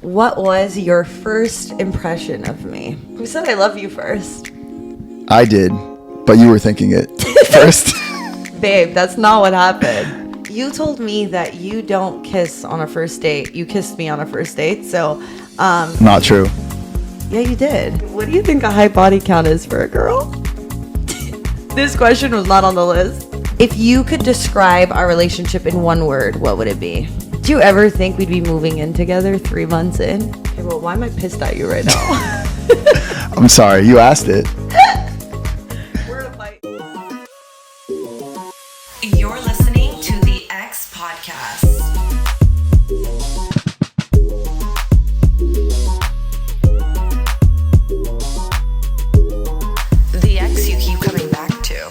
What was your first impression of me? Who said I love you first? I did, but you were thinking it first. Babe, that's not what happened. You told me that you don't kiss on a first date. You kissed me on a first date, so Not true. yeah, you did. What do you think a high body count is for a girl? This question was not on the list. If you could describe our relationship in one word, what would it be? Do you ever think we'd be moving in together 3 months in? Okay, well, why am I pissed at you right now? I'm sorry, you asked it. We're in a fight. You're listening to the X Podcast. The X you keep coming back to.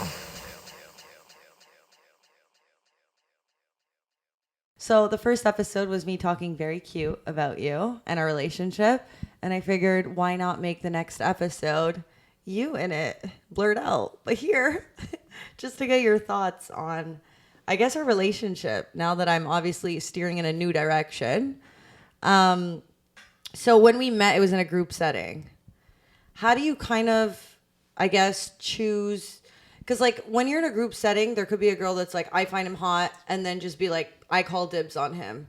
So the first episode was me talking very cute about you and our relationship. And I figured, why not make the next episode you in it, blurred out. But here, just to get your thoughts on, I guess, our relationship now that I'm obviously steering in a new direction. So when we met, it was in a group setting. How do you kind of, I guess, choose? Because, like, when you're in a group setting, there could be a girl that's like, I find him hot, and then just be like, I call dibs on him.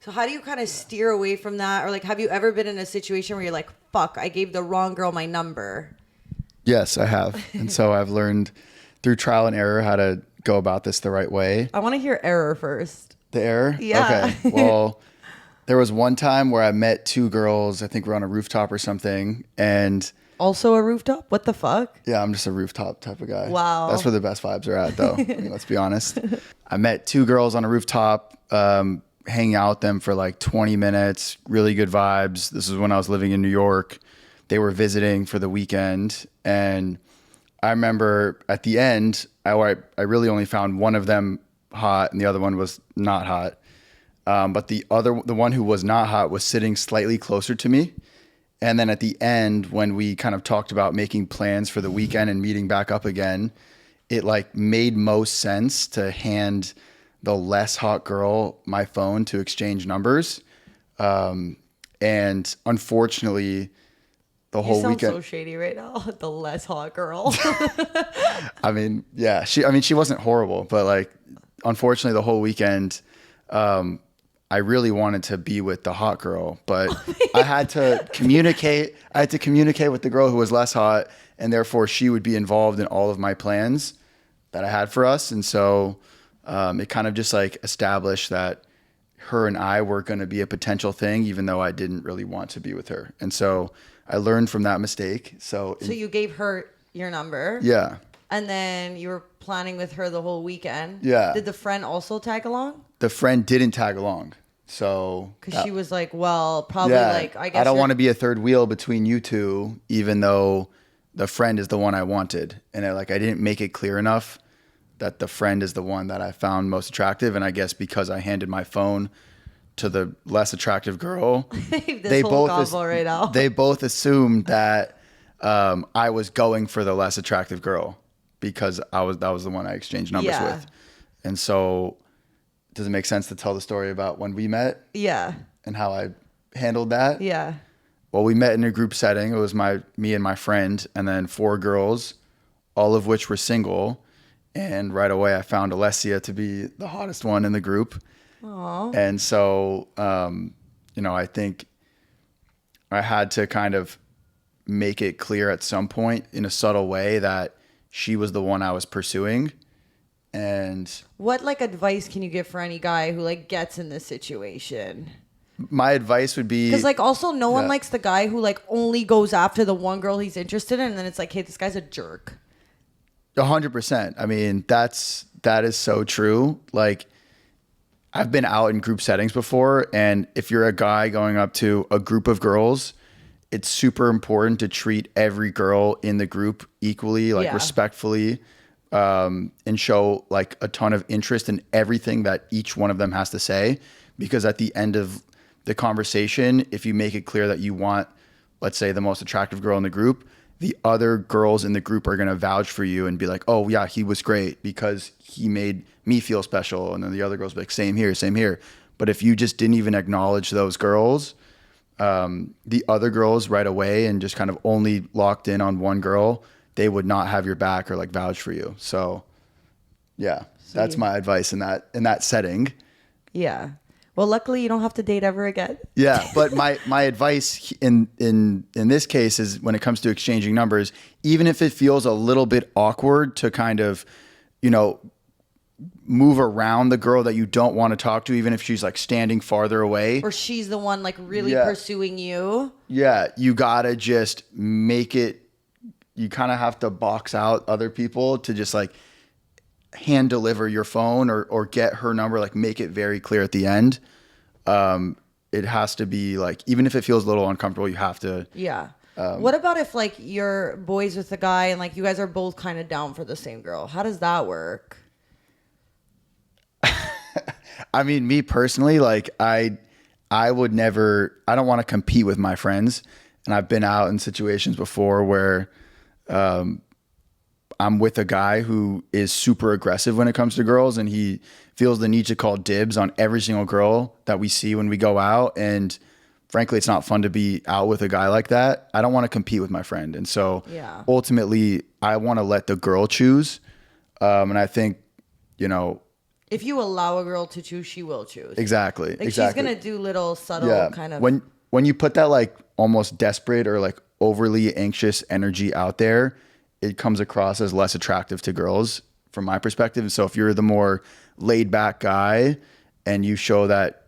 So how do you kind of steer away from that? Or, like, have you ever been in a situation where you're like, fuck, I gave the wrong girl my number? Yes, I have. And so I've learned through trial and error how to go about this the right way. I want to hear error first. The error? Yeah. Okay. Well, there was one time where I met two girls, I think we're on a rooftop or something, and Also a rooftop? What the fuck? yeah, I'm just a rooftop type of guy. Wow. That's where the best vibes are at, though. I mean, let's be honest. I met two girls on a rooftop, hanging out with them for like 20 minutes, really good vibes. This is when I was living in New York. They were visiting for the weekend. And I remember at the end, I really only found one of them hot and the other one was not hot. But the one who was not hot was sitting slightly closer to me. And then at the end, when we kind of talked about making plans for the weekend and meeting back up again, it like made most sense to hand the less hot girl my phone to exchange numbers. And unfortunately, the whole You sound weekend. so shady right now. The less hot girl. I mean, yeah, she wasn't horrible, but like, unfortunately, the whole weekend, I really wanted to be with the hot girl, but I had to communicate. I had to communicate with the girl who was less hot, and therefore she would be involved in all of my plans that I had for us. And so it kind of just like established that her and I were going to be a potential thing, even though I didn't really want to be with her. And so I learned from that mistake. So You gave her your number. yeah. And then you were planning with her the whole weekend. Yeah. Did the friend also tag along? The friend didn't tag along. So Because she was like, well, probably yeah, like, I guess I don't you're- want to be a third wheel between you two, even though the friend is the one I wanted. And I didn't make it clear enough that the friend is the one that I found most attractive. And I guess because I handed my phone to the less attractive girl, this whole convo right now. they both assumed that I was going for the less attractive girl because that was the one I exchanged numbers Yeah. with. And so does it make sense to tell the story about when we met Yeah. and how I handled that? Yeah. Well, we met in a group setting. It was me and my friend, and then 4 girls, all of which were single. And right away, I found Alessia to be the hottest one in the group. Aww. And so, I think I had to kind of make it clear at some point in a subtle way that she was the one I was pursuing. And What like advice can you give for any guy who like gets in this situation? my advice would be, Because like also no one Yeah. likes the guy who like only goes after the one girl he's interested in, and then it's like, hey, this guy's a jerk. 100%. I mean, that is so true. Like, I've been out in group settings before, and if you're a guy going up to a group of girls, it's super important to treat every girl in the group equally, like Yeah. respectfully, and show like a ton of interest in everything that each one of them has to say. Because at the end of the conversation, if you make it clear that you want, let's say, the most attractive girl in the group, the other girls in the group are going to vouch for you and be like, oh yeah, he was great because he made me feel special. And then the other girls be like, same here, same here. But if you just didn't even acknowledge those girls, the other girls right away and just kind of only locked in on one girl, they would not have your back or like vouch for you. So yeah, that's my advice in that setting. Yeah. Well, luckily you don't have to date ever again. Yeah, but my advice in this case is when it comes to exchanging numbers, even if it feels a little bit awkward to kind of, move around the girl that you don't want to talk to, even if she's like standing farther away. Or she's the one like really pursuing you. Yeah, you gotta just make it, you kind of have to box out other people to just like hand deliver your phone or get her number, like make it very clear at the end. It has to be like, even if it feels a little uncomfortable, you have to. Yeah. What about if like you're boys with a guy and like you guys are both kind of down for the same girl? How does that work? I mean, me personally, like I would never, I don't want to compete with my friends. And I've been out in situations before where, I'm with a guy who is super aggressive when it comes to girls, and he feels the need to call dibs on every single girl that we see when we go out. And frankly, it's not fun to be out with a guy like that. I don't want to compete with my friend. And so ultimately I want to let the girl choose. And I think, if you allow a girl to choose, she will choose. Exactly. Like she's going to do little subtle kind of. When you put that like almost desperate or like overly anxious energy out there, it comes across as less attractive to girls from my perspective. And so if you're the more laid back guy and you show that,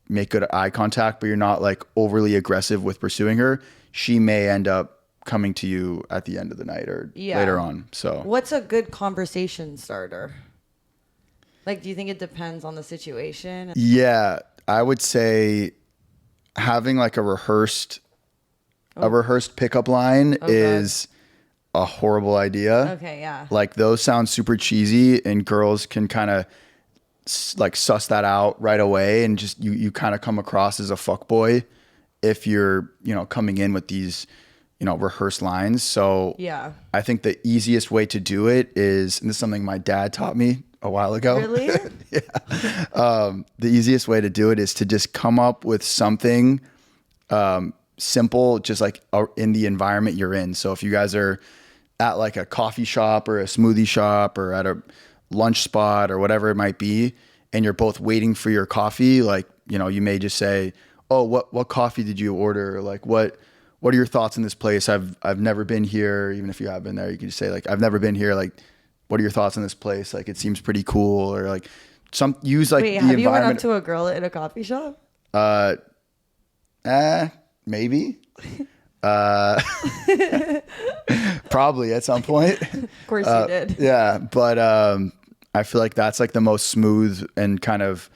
make good eye contact, but you're not like overly aggressive with pursuing her, she may end up coming to you at the end of the night or later on. So what's a good conversation starter? Like, do you think it depends on the situation? Yeah, I would say having like a rehearsed pickup line is a horrible idea. Okay, yeah. Like those sound super cheesy and girls can kind of like suss that out right away, and just you kind of come across as a fuckboy if you're, coming in with these, rehearsed lines. So yeah, I think the easiest way to do it is, and this is something my dad taught me a while ago. Really? Yeah. The easiest way to do it is to just come up with something simple, just like in the environment you're in. So if you guys are at like a coffee shop or a smoothie shop or at a lunch spot or whatever it might be, and you're both waiting for your coffee, like, you may just say, oh, what coffee did you order? Like, what are your thoughts in this place? I've never been here. Even if you have been there, you can just say like, I've never been here. Like, what are your thoughts on this place? Like, it seems pretty cool. Or like use like Wait, the have you went environment. up to a girl in a coffee shop? Maybe. Probably at some point. Of course you did. Yeah. But I feel like that's like the most smooth and kind of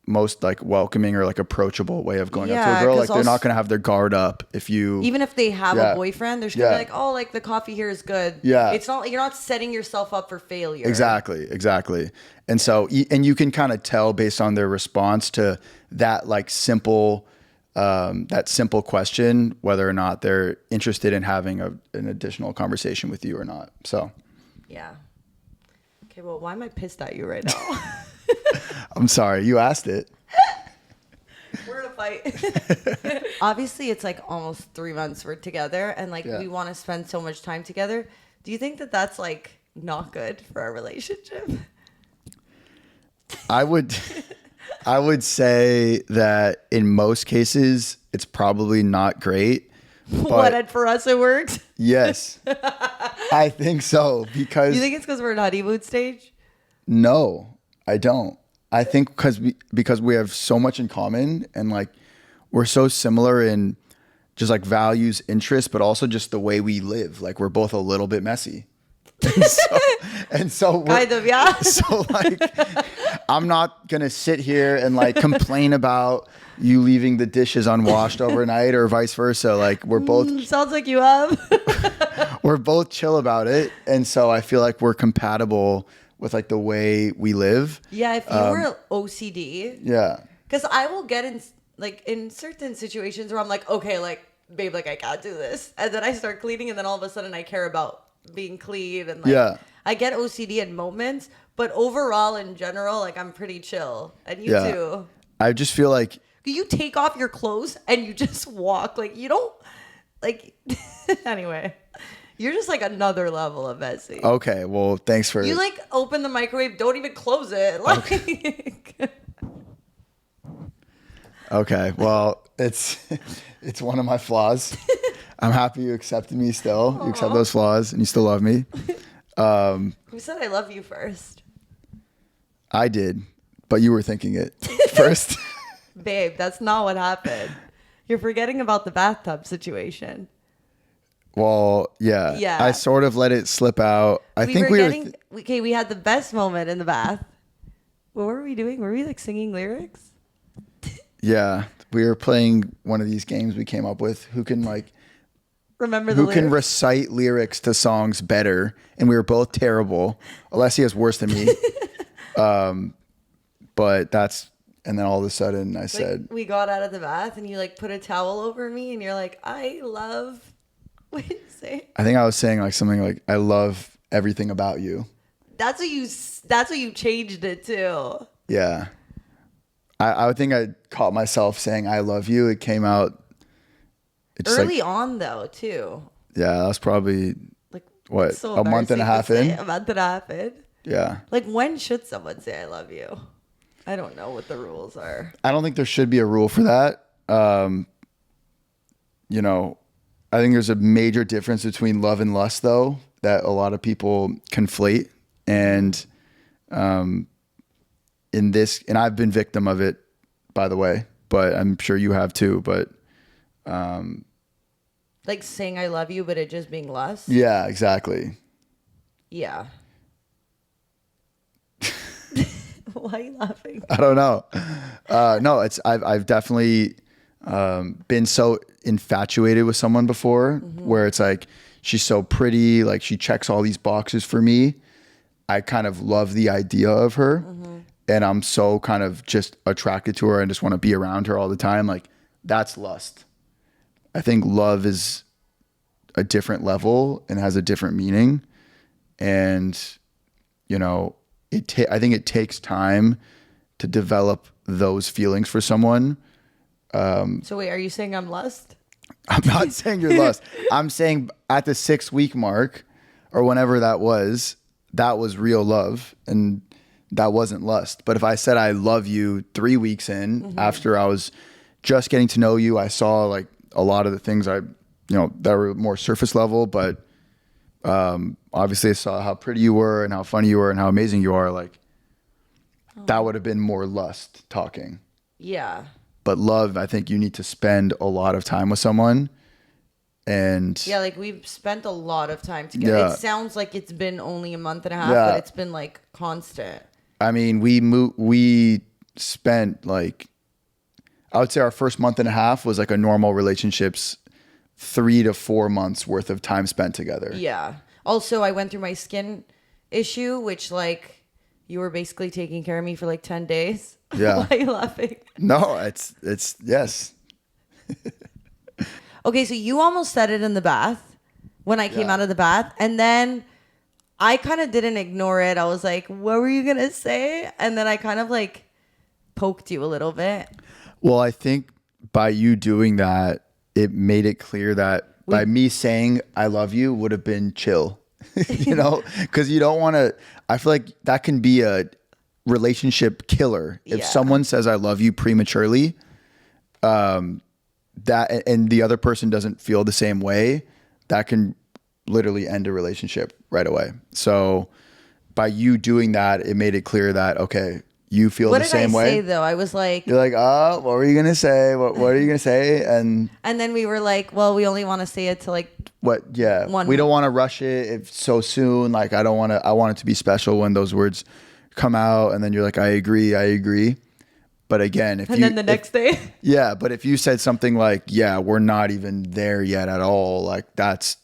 most like welcoming or like approachable way of going up to a girl. Like they're not going to have their guard up if you, even if they have a boyfriend, they're just gonna be like, oh, like the coffee here is good. Yeah. It's not like you're not setting yourself up for failure. Exactly. And so, and you can kind of tell based on their response to that, like simple question, whether or not they're interested in having an additional conversation with you or not. So, yeah. Okay. Well, why am I pissed at you right now? I'm sorry, you asked it. We're in a fight. Obviously, it's like almost 3 months we're together, and like we want to spend so much time together. Do you think that that's like not good for our relationship? I would say that in most cases, it's probably not great. What, and for us it works? Yes, I think so. Because you think it's because we're in honeymoon stage? No, I don't. I think because we have so much in common, and like we're so similar in just like values, interests, but also just the way we live. Like we're both a little bit messy. And so kind of, yeah. So like, I'm not going to sit here and like complain about you leaving the dishes unwashed overnight or vice versa. Like we're both, sounds like you have. we're both chill about it. And so I feel like we're compatible with like the way we live. Yeah. If you were OCD. Yeah. Cause I will get in certain situations where I'm like, okay, like babe, like I can't do this. And then I start cleaning, and then all of a sudden I care about being clean, and like I get OCD in moments, but overall in general, like I'm pretty chill. And you too. I just feel like You take off your clothes and you just walk. Like, you don't, like, anyway. You're just like another level of messy. Okay, well, thanks for... You like open the microwave, don't even close it. Like, Okay, well, it's one of my flaws. I'm happy you accepted me still. You accept those flaws and you still love me. who said I love you first? I did, but you were thinking it first. Babe, that's not what happened. You're forgetting about the bathtub situation. Well, yeah. Yeah. I sort of let it slip out. I think we were... Okay, we had the best moment in the bath. What were we doing? Were we like singing lyrics? Yeah, we were playing one of these games we came up with. Who can like... Remember the Who can lyrics? recite lyrics to songs better? And we were both terrible. Alessia's worse than me. But that's... And then all of a sudden I said... We got out of the bath and you like put a towel over me and you're like, I love... What did you say? I think I was saying like something like, I love everything about you. That's what you changed it to. Yeah. I would think I caught myself saying, I love you. It came out... It's Early on though, too. Yeah, that was probably... Like What, so a month and a half embarrassing to in? say. A month and a half in. Yeah. Like, when should someone say I love you? I don't know what the rules are. I don't think there should be a rule for that. You know, I think there's a major difference between love and lust, though, that a lot of people conflate. And in this, and I've been victim of it, by the way, but I'm sure you have too. But Like saying I love you, but it just being lust? yeah, exactly. Yeah. Why are you laughing? I don't know. No, I've definitely been so infatuated with someone before, where it's like, she's so pretty, like she checks all these boxes for me. I kind of love the idea of her, and I'm so kind of just attracted to her and just want to be around her all the time. Like, that's lust. I think love is a different level and has a different meaning. And, you know, I think it takes time to develop those feelings for someone. So wait, are you saying I'm lust? I'm not saying you're lust. I'm saying at the 6-week mark or whenever that was real love, and that wasn't lust. But if I said I love you 3 weeks in, after I was just getting to know you, I saw like a lot of the things that were more surface level, but obviously I saw how pretty you were and how funny you were and how amazing you are. Like, that would have been more lust talking. Yeah. But love, I think you need to spend a lot of time with someone. And Yeah, like we've spent a lot of time together. Yeah. It sounds like it's been only a month and a half, Yeah. but it's been like constant. I mean, we spent like, I would say our first month and a half was like a normal relationship's 3 to 4 months worth of time spent together. Yeah. Also, I went through my skin issue, which like you were basically taking care of me for like 10 days. Yeah. Why are you laughing? No, it's yes. Okay, so you almost said it in the bath when I came Yeah. out of the bath. And then I kind of didn't ignore it. I was like, what were you going to say? And then I kind of like poked you a little bit. Well, I think by you doing that, it made it clear that by me saying I love you would have been chill, you know, because you don't want to, I feel like that can be a relationship killer. If Yeah. someone says I love you prematurely, that, and the other person doesn't feel the same way, that can literally end a relationship right away. So by you doing that, it made it clear that, okay, you feel What the did same I way. say though? I was like, You're like, what were you going to say? What are you going to say? And and then we were like, well, we only want to say it to like, yeah, we don't want to rush it if so soon. Like, I want it to be special when those words come out. And then you're like, I agree. But again, and then the next day. yeah, but if you said something like, yeah, we're not even there yet at all, like that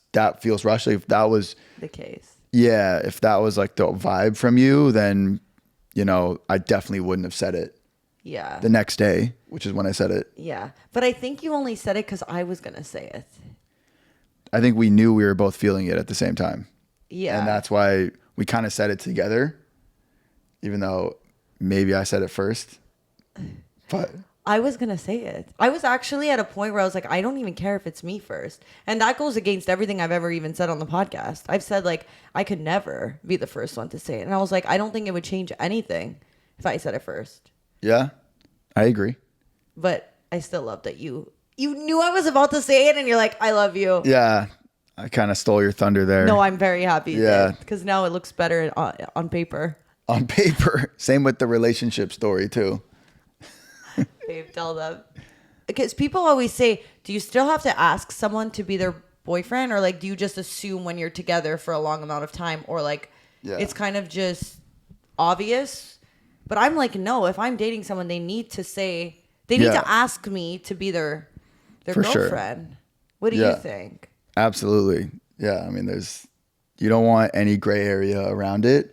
feels rushed. Like, if that was The case. yeah, if that was like the vibe from you, then, you know, I definitely wouldn't have said it Yeah. the next day, which is when I said it. Yeah. But I think you only said it because I was going to say it. I think we knew we were both feeling it at the same time. Yeah. And that's why we kind of said it together, even though maybe I said it first. But I was going to say it. I was actually at a point where I was like, I don't even care if it's me first. And that goes against everything I've ever even said on the podcast. I've said like, I could never be the first one to say it. And I was like, I don't think it would change anything if I said it first. Yeah, I agree. But I still love that you knew I was about to say it and you're like, I love you. Yeah, I kind of stole your thunder there. No, I'm very happy. Yeah. Because now it looks better on paper. On paper. Same with the relationship story too. Babe, tell them. Because people always say, do you still have to ask someone to be their boyfriend? Or like, do you just assume when you're together for a long amount of time? Or like, it's kind of just obvious? But I'm like, no, if I'm dating someone, they need to say, they need to ask me to be their For girlfriend. Sure. What do you think? Absolutely. Yeah. I mean, you don't want any gray area around it.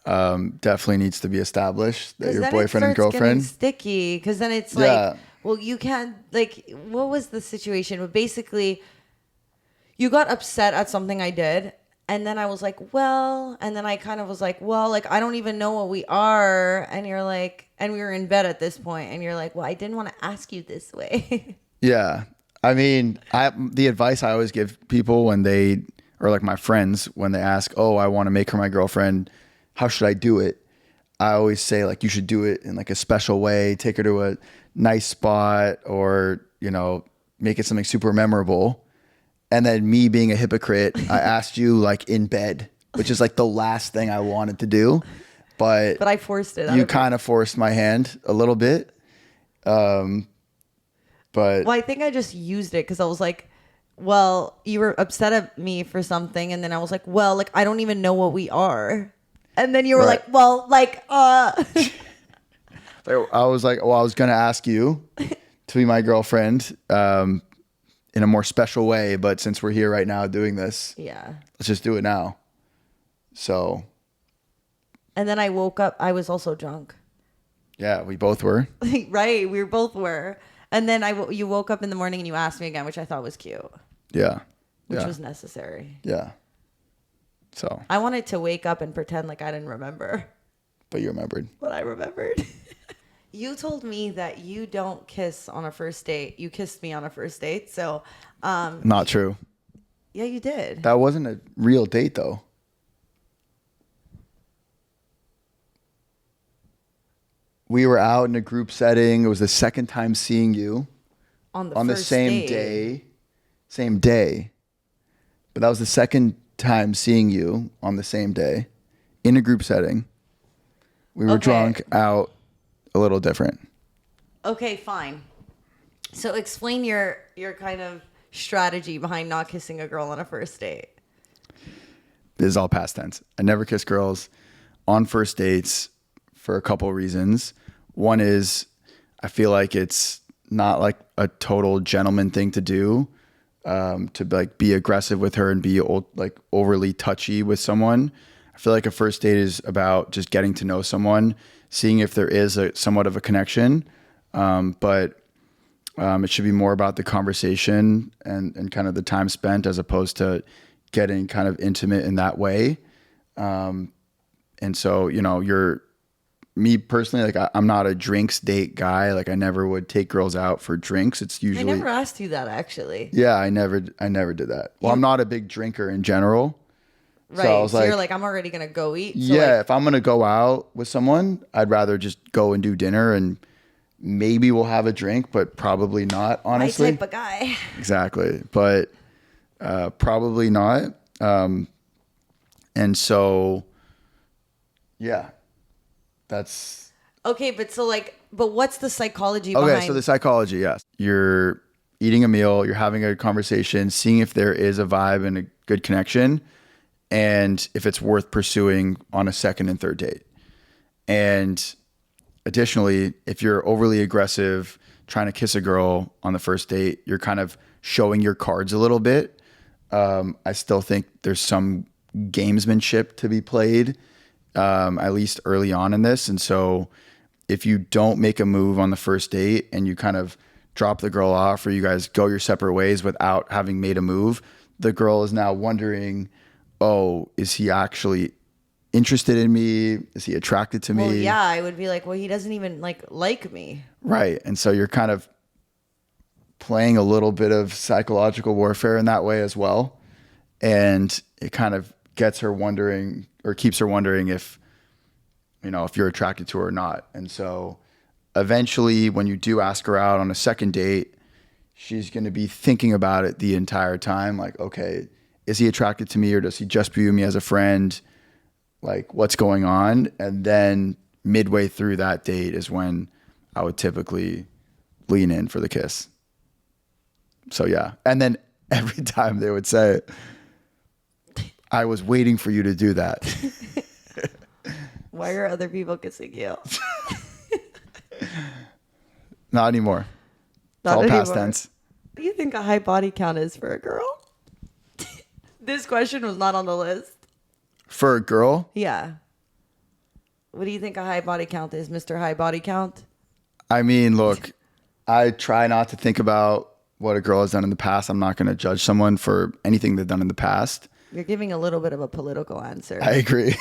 Definitely needs to be established that your boyfriend and girlfriend. Sticky, because then it's like, well, you can't, like, what was the situation? But basically, you got upset at something I did, and then I was like, well, and then I kind of was like, well, like, I don't even know what we are, and you're like, and we were in bed at this point, and you're like, well, I didn't want to ask you this way. Yeah, I mean, the advice I always give people when they, or like my friends, when they ask, oh, I want to make her my girlfriend, how should I do it? I always say like, you should do it in like a special way, take her to a nice spot, or, you know, make it something super memorable. And then me being a hypocrite, I asked you like in bed, which is like the last thing I wanted to do. But I forced it. You kind of forced my hand a little bit. But well, I think I just used it because I was like, well, you were upset at me for something. And then I was like, well, like, I don't even know what we are. And then you were like, well, like, I was like, well, I was going to ask you to be my girlfriend in a more special way. But since we're here right now doing this, let's just do it now. So. And then I woke up. I was also drunk. Yeah, we both were. Right. We both were. And then you woke up in the morning and you asked me again, which I thought was cute. Yeah. Which was necessary. Yeah. So I wanted to wake up and pretend like I didn't remember. But you remembered. But I remembered. You told me that you don't kiss on a first date. You kissed me on a first date. So not true. Yeah, you did. That wasn't a real date though. We were out in a group setting. It was the second time seeing you on the same day. Same day. But that was the second time seeing you on the same day in a group setting. We were drunk, out, a little different. Okay, fine. So explain your kind of strategy behind not kissing a girl on a first date. This is all past tense. I never kiss girls on first dates for a couple of reasons. One is I feel like it's not like a total gentleman thing to do. To like be aggressive with her and be like overly touchy with someone. I feel like a first date is about just getting to know someone, seeing if there is somewhat of a connection. But it should be more about the conversation and kind of the time spent as opposed to getting kind of intimate in that way. And so, you know, me personally, like I'm not a drinks date guy. Like I never would take girls out for drinks. It's usually. I never asked you that actually. Yeah, I never did that. Well, I'm not a big drinker in general. Right. So, I was you're like, I'm already gonna go eat. So yeah, if I'm gonna go out with someone, I'd rather just go and do dinner and maybe we'll have a drink, but probably not. Honestly, my type of guy. Exactly, but probably not. And so, yeah. That's okay, but what's the psychology behind? Okay, so the psychology, yes. You're eating a meal, you're having a conversation, seeing if there is a vibe and a good connection, and if it's worth pursuing on a second and third date. And additionally, if you're overly aggressive, trying to kiss a girl on the first date, you're kind of showing your cards a little bit. I still think there's some gamesmanship to be played. At least early on in this. And so if you don't make a move on the first date and you kind of drop the girl off or you guys go your separate ways without having made a move, the girl is now wondering, oh, is he actually interested in me? Is he attracted to me? Well, yeah, I would be like, well, he doesn't even like me. Right. And so you're kind of playing a little bit of psychological warfare in that way as well. And it kind of gets her wondering, or keeps her wondering if, if you're attracted to her or not. And so eventually when you do ask her out on a second date, she's going to be thinking about it the entire time. Like, okay, is he attracted to me, or does he just view me as a friend? Like, what's going on? And then midway through that date is when I would typically lean in for the kiss. So yeah. And then every time they would say, I was waiting for you to do that. Why are other people kissing you? Not anymore. It's Not all past anymore. tense. What do you think a high body count is for a girl? This question was not on the list. For a girl, Yeah. What do you think a high body count is, Mr. High Body Count? I mean, look, I try not to think about what a girl has done in the past. I'm not going to judge someone for anything they've done in the past. You're giving a little bit of a political answer. I agree.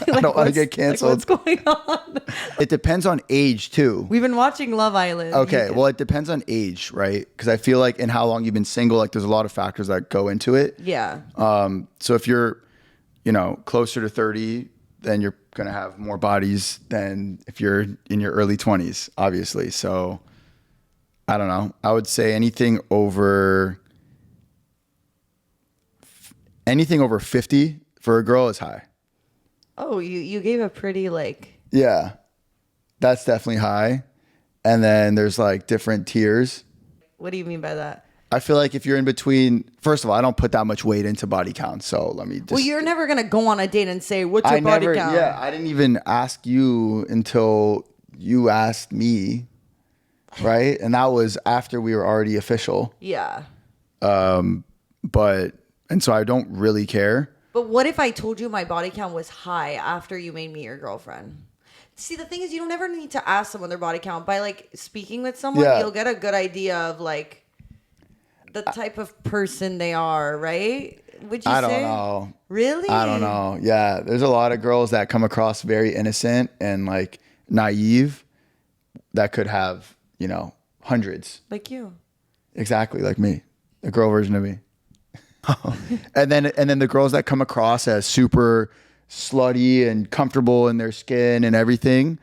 I don't want to get canceled. What's going on? It depends on age too. We've been watching Love Island. Okay, well, it depends on age, right? Because I feel like in how long you've been single, like there's a lot of factors that go into it. Yeah. So if you're, closer to 30, then you're going to have more bodies than if you're in your early 20s, obviously. So I don't know. I would say anything over 50 for a girl is high. Oh, you gave a pretty Yeah, that's definitely high. And then there's like different tiers. What do you mean by that? I feel like if you're in between, first of all, I don't put that much weight into body count. So let me just. Well, you're never going to go on a date and say, what's your body count? Yeah, I didn't even ask you until you asked me, right? And that was after we were already official. Yeah. And so I don't really care. But what if I told you my body count was high after you made me your girlfriend? See, the thing is, you don't ever need to ask someone their body count. By speaking with someone, you'll get a good idea of the type of person they are, right? Would you say? I don't know. Really? I don't know. Yeah, there's a lot of girls that come across very innocent and naive that could have, hundreds. Like you. Exactly, like me. A girl version of me. and then the girls that come across as super slutty and comfortable in their skin and everything,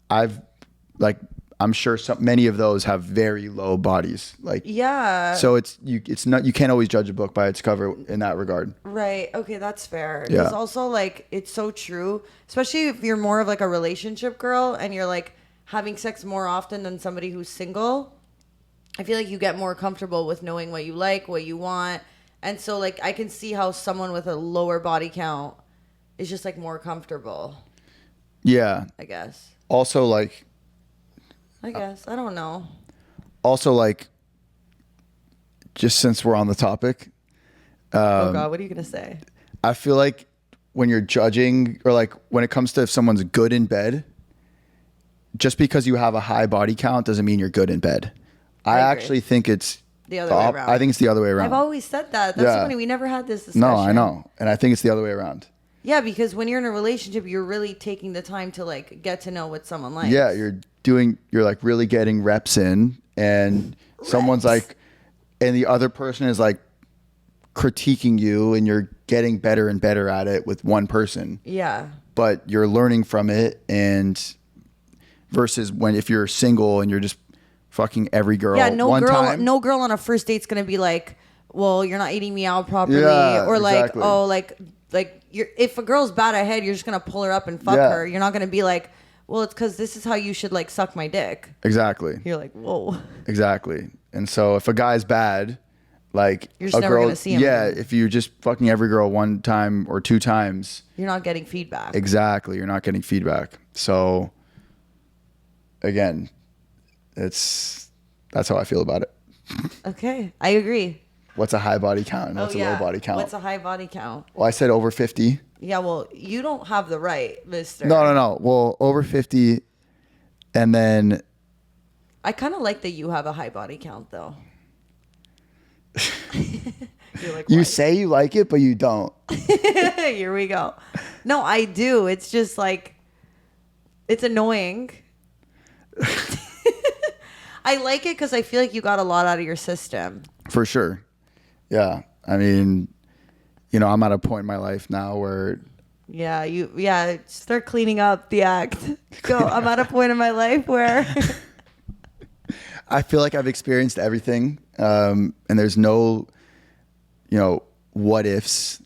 I'm sure many of those have very low bodies. Yeah. So it's not, you can't always judge a book by its cover in that regard. Right. Okay, that's fair. Yeah. It's also it's so true, especially if you're more of a relationship girl and you're having sex more often than somebody who's single. I feel like you get more comfortable with knowing what you like, what you want. And so I can see how someone with a lower body count is just more comfortable. Yeah. I guess. Also I don't know. Also just since we're on the topic. Oh God, what are you going to say? I feel like when you're judging or when it comes to if someone's good in bed, just because you have a high body count doesn't mean you're good in bed. I actually think it's the other way around. I think it's the other way around. I've always said that. That's funny. We never had this discussion. No, I know. And I think it's the other way around. Yeah, because when you're in a relationship, you're really taking the time to get to know what someone likes. Yeah, you're really getting reps in, and someone's and the other person is critiquing you, and you're getting better and better at it with one person. Yeah. But you're learning from it, and versus if you're single and you're just fucking every girl. Yeah, no time. girl on a first date's gonna be well, you're not eating me out properly, Yeah, or exactly. if a girl's bad ahead, you're just gonna pull her up and fuck her. You're not gonna be well, it's because this is how you should suck my dick. Exactly. You're whoa. Exactly. And so if a guy's bad, you're just never gonna see him Yeah, again. if you're just fucking every girl one time or two times, You're not getting feedback. Exactly, you're not getting feedback. So again, that's how I feel about it. Okay, I agree. What's a high body count and what's a low body count? What's a high body count? Well, I said over 50. Yeah, well, you don't have the right, mister. No. Well, over 50, and then I kind of like that you have a high body count, though. You're you "Why?" say you like it, but you don't. Here we go. No, I do. It's just like, it's annoying. I like it because I feel like you got a lot out of your system. For sure. Yeah. I mean, I'm at a point in my life now where Yeah, start cleaning up the act. Go. I'm at a point in my life where I feel like I've experienced everything. And there's no, what ifs.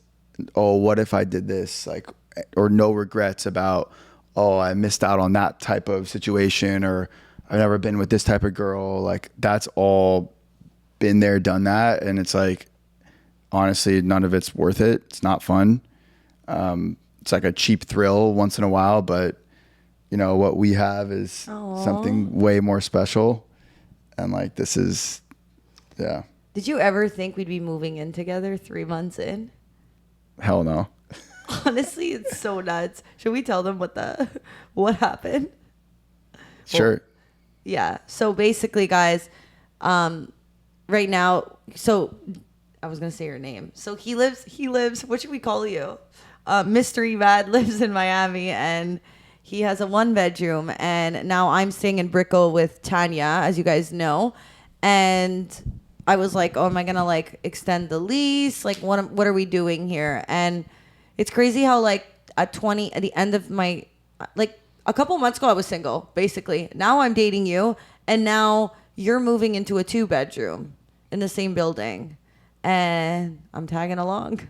Oh, what if I did this? Like, or no regrets about, oh, I missed out on that type of situation, or I've never been with this type of girl. Like, that's all been there, done that. And it's like, honestly, none of it's worth it. It's not fun. It's like a cheap thrill once in a while, but what we have is something way more special. And like, this is, yeah. Did you ever think we'd be moving in together 3 months in? Hell no. Honestly, it's so nuts. Should we tell them what happened? Sure. Well, yeah. So basically, guys, right now, so I was gonna say your name. So he lives. What should we call you? Mystery Mad lives in Miami, and he has a 1-bedroom. And now I'm staying in Brickell with Tanya, as you guys know, and I was like, oh, am I going to like extend the lease? Like, what are we doing here? And it's crazy how like at the end of my, like a couple months ago, I was single, basically. Now I'm dating you. And now you're moving into a 2-bedroom in the same building. And I'm tagging along.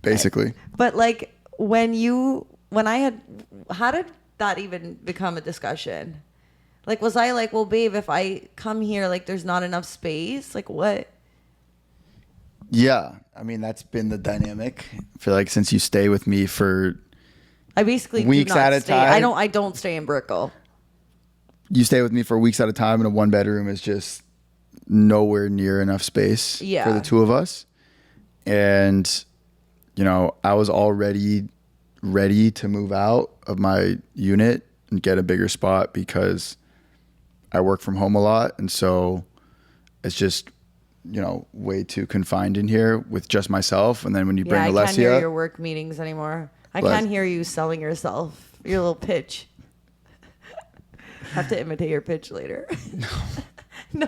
Basically. But like how did that even become a discussion? Like, was I like, well, babe, if I come here, like, there's not enough space? Like, what? Yeah. I mean, that's been the dynamic. I feel like since you stay with me for I basically weeks do not at a stay. time. I don't stay in Brickell. You stay with me for weeks at a time, and a 1-bedroom is just nowhere near enough space for the two of us. And, I was already ready to move out of my unit and get a bigger spot because I work from home a lot, and so it's just, way too confined in here with just myself. And then when you bring Alessia, I can't hear your work meetings anymore. I can't hear you selling yourself, your little pitch. Have to imitate your pitch later. No.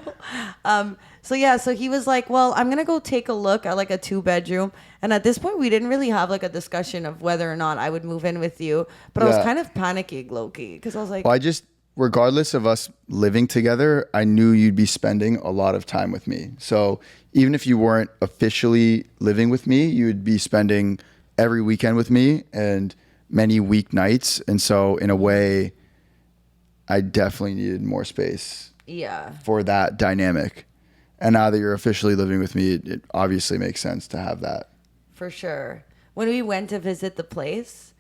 So he was like, well, I'm gonna go take a look at like a 2-bedroom. And at this point, we didn't really have like a discussion of whether or not I would move in with you. But I was kind of panicking, low-key, because I was like, well, regardless of us living together, I knew you'd be spending a lot of time with me. So even if you weren't officially living with me, you would be spending every weekend with me and many weeknights. And so in a way, I definitely needed more space for that dynamic. And now that you're officially living with me, it obviously makes sense to have that. For sure. When we went to visit the place,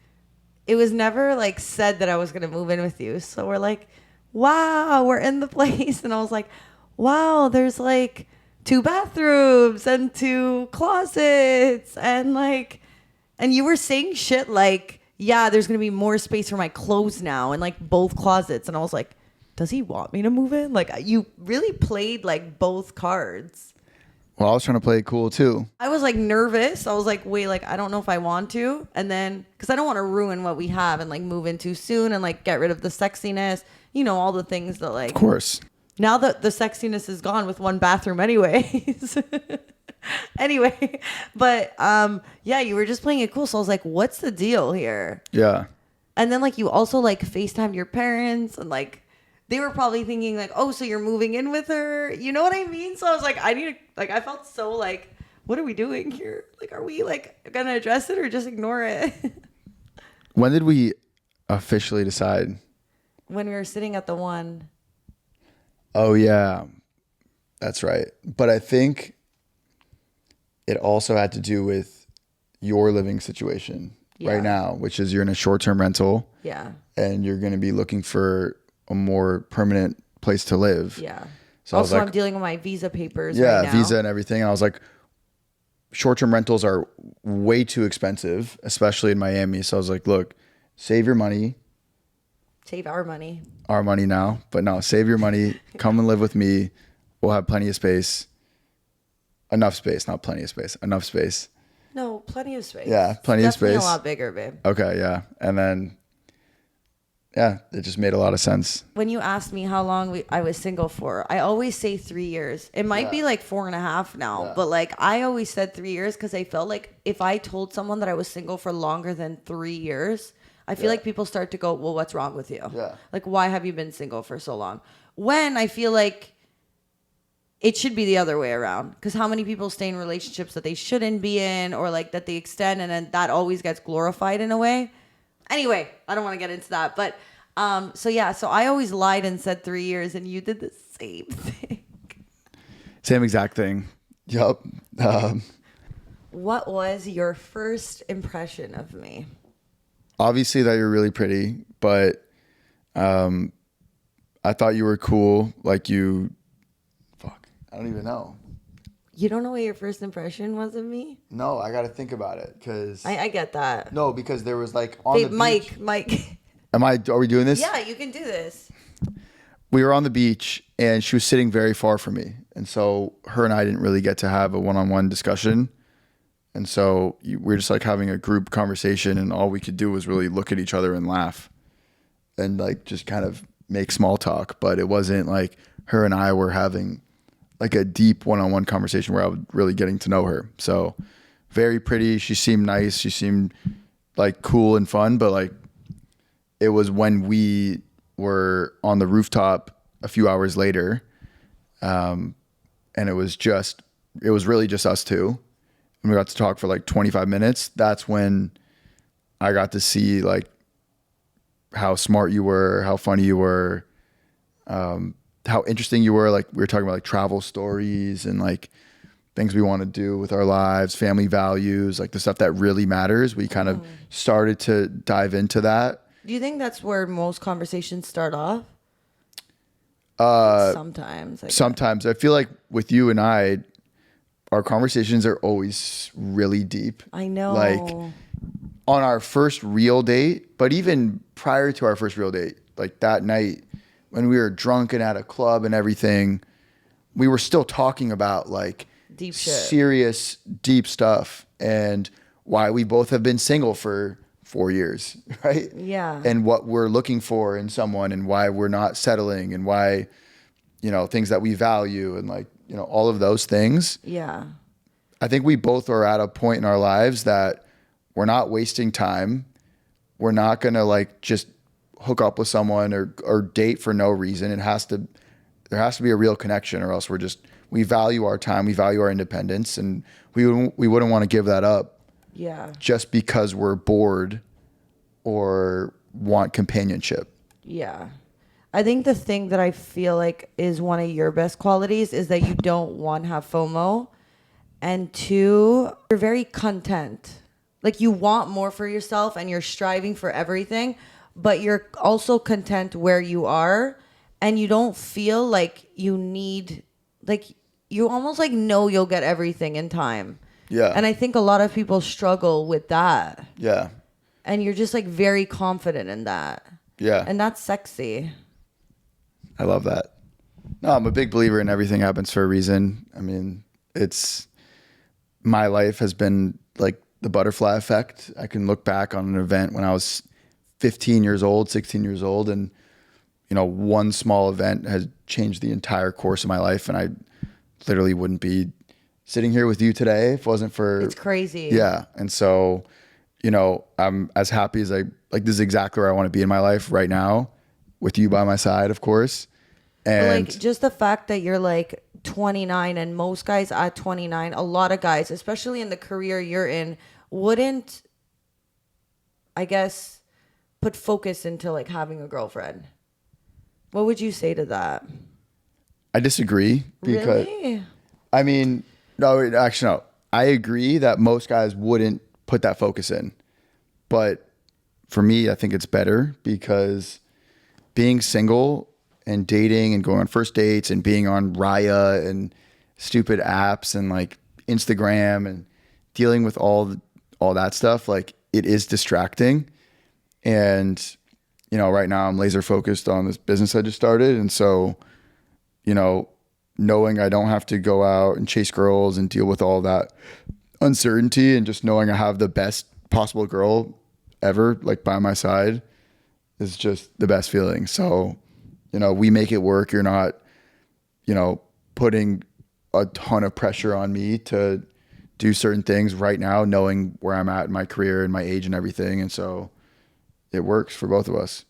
it was never like said that I was going to move in with you. So we're like, wow, we're in the place. And I was like, wow, there's like 2 bathrooms and 2 closets. And you were saying shit like, yeah, there's going to be more space for my clothes now and like both closets. And I was like, does he want me to move in? Like, you really played like both cards. Well, I was trying to play it cool too. I was like nervous. I was like, wait, like, I don't know if I want to. And then, because I don't want to ruin what we have and like move in too soon and like get rid of the sexiness, all the things that like. Of course. Now that the sexiness is gone with 1 bathroom anyways. Anyway, but you were just playing it cool. So I was like, what's the deal here? Yeah. And then like you also like FaceTimed your parents and like they were probably thinking like, oh, so you're moving in with her. You know what I mean? So I was like, I felt so like, what are we doing here? Like, are we like going to address it or just ignore it? When did we officially decide? When we were sitting at the one. Oh, yeah. That's right. But I think it also had to do with your living situation right now, which is you're in a short-term rental. Yeah. And you're going to be looking for a more permanent place to live. Yeah. So also, I'm dealing with my visa papers right now. Visa and everything. And I was like, short-term rentals are way too expensive, especially in Miami. So I was like, look, save your money. Save our money. Our money now. But no, save your money. Come and live with me. We'll have plenty of space. Enough space, not plenty of space. Enough space. No, plenty of space. Yeah, plenty It's of definitely space. a lot bigger, babe. Okay, yeah. And then, yeah, it just made a lot of sense. When you asked me how long I was single for, I always say 3 years. It might be Yeah. like 4.5 now, Yeah. but like I always said 3 years because I felt like if I told someone that I was single for longer than 3 years, I feel Yeah. like people start to go, well, what's wrong with you? Yeah. Like, why have you been single for so long? When I feel like it should be the other way around, because how many people stay in relationships that they shouldn't be in, or like that they extend, and then that always gets glorified in a way. Anyway, I don't want to get into that, but so I always lied and said 3 years, and you did the same thing. Same exact thing. Yup. What was your first impression of me? Obviously that you're really pretty, but I thought you were cool. Like I don't even know. You don't know what your first impression was of me? No, I got to think about it because I get that. no, because there was like on Babe, the beach. Mike. Are we doing this? Yeah, you can do this. We were on the beach and she was sitting very far from me. And so her and I didn't really get to have a one-on-one discussion. And so we were just like having a group conversation and all we could do was really look at each other and laugh and like just kind of make small talk. But it wasn't like her and I were having like a deep one-on-one conversation where I was really getting to know her. So very pretty. She seemed nice. She seemed like cool and fun, but like it was when we were on the rooftop a few hours later. And it was really just us two. And we got to talk for like 25 minutes. That's when I got to see like how smart you were, how funny you were, how interesting you were. Like we were talking about like travel stories and like things we want to do with our lives, family values, like the stuff that really matters. We kind of started to dive into that. Do you think that's where most conversations start off? Sometimes. Sometimes I feel like with you and I, our conversations are always really deep. I know. Like on our first real date, but even prior to our first real date, like that night when we were drunk and at a club and everything, we were still talking about like Deep shit. serious, deep stuff and why we both have been single for 4 years, right? Yeah. And what we're looking for in someone and why we're not settling and why, things that we value and like, all of those things. Yeah. I think we both are at a point in our lives that we're not wasting time. We're not going to like just hook up with someone or date for no reason. There has to be a real connection or else we value our time. We value our independence and we wouldn't want to give that up. Yeah. Just because we're bored or want companionship. Yeah. I think the thing that I feel like is one of your best qualities is that you don't, one, have FOMO, and two, you're very content. Like you want more for yourself and you're striving for everything, but you're also content where you are and you don't feel like you need, like you almost like know you'll get everything in time. Yeah. And I think a lot of people struggle with that. Yeah. And you're just like very confident in that. Yeah. And that's sexy. I love that. No, I'm a big believer in everything happens for a reason. I mean, my life has been like the butterfly effect. I can look back on an event when I was 15 years old, 16 years old, and, one small event has changed the entire course of my life. And I literally wouldn't be sitting here with you today if it wasn't for... It's crazy. Yeah. And so, I'm as happy as this is exactly where I want to be in my life right now with you by my side, of course. And But like just the fact that you're like 29 and most guys at 29, a lot of guys, especially in the career you're in, wouldn't, I guess, put focus into like having a girlfriend. What would you say to that? I disagree because Really? I mean, no, actually, no. I agree that most guys wouldn't put that focus in. But for me, I think it's better because being single and dating and going on first dates and being on Raya and stupid apps and like Instagram and dealing with all that stuff, like it is distracting. And, right now I'm laser focused on this business I just started. And so, knowing I don't have to go out and chase girls and deal with all uncertainty and just knowing I have the best possible girl ever, like by my side, is just the best feeling. So, we make it work. You're not, putting a ton of pressure on me to do certain things right now, knowing where I'm at in my career and my age and everything. And so it works for both of us.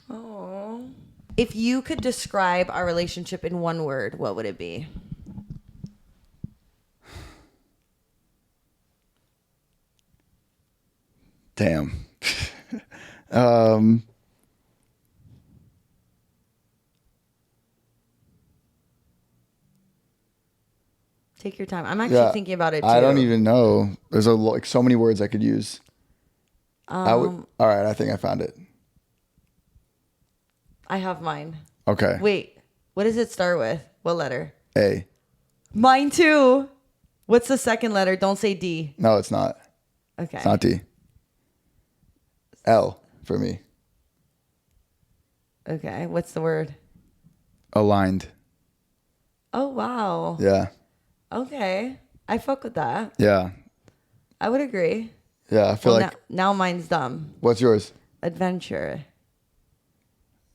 Oh. If you could describe our relationship in one word, what would it be? Damn. Take your time. I'm actually thinking about it too. I don't even know. There's like so many words I could use. All right, I think I found it. I have mine. Okay. Wait, what does it start with? What letter? A. Mine too. What's the second letter? Don't say D. No, it's not. Okay. It's not D. L for me. Okay. What's the word? Aligned. Oh, wow. Yeah. Okay. I fuck with that. Yeah. I would agree. Yeah, I feel like. Now mine's dumb. What's yours? Adventure.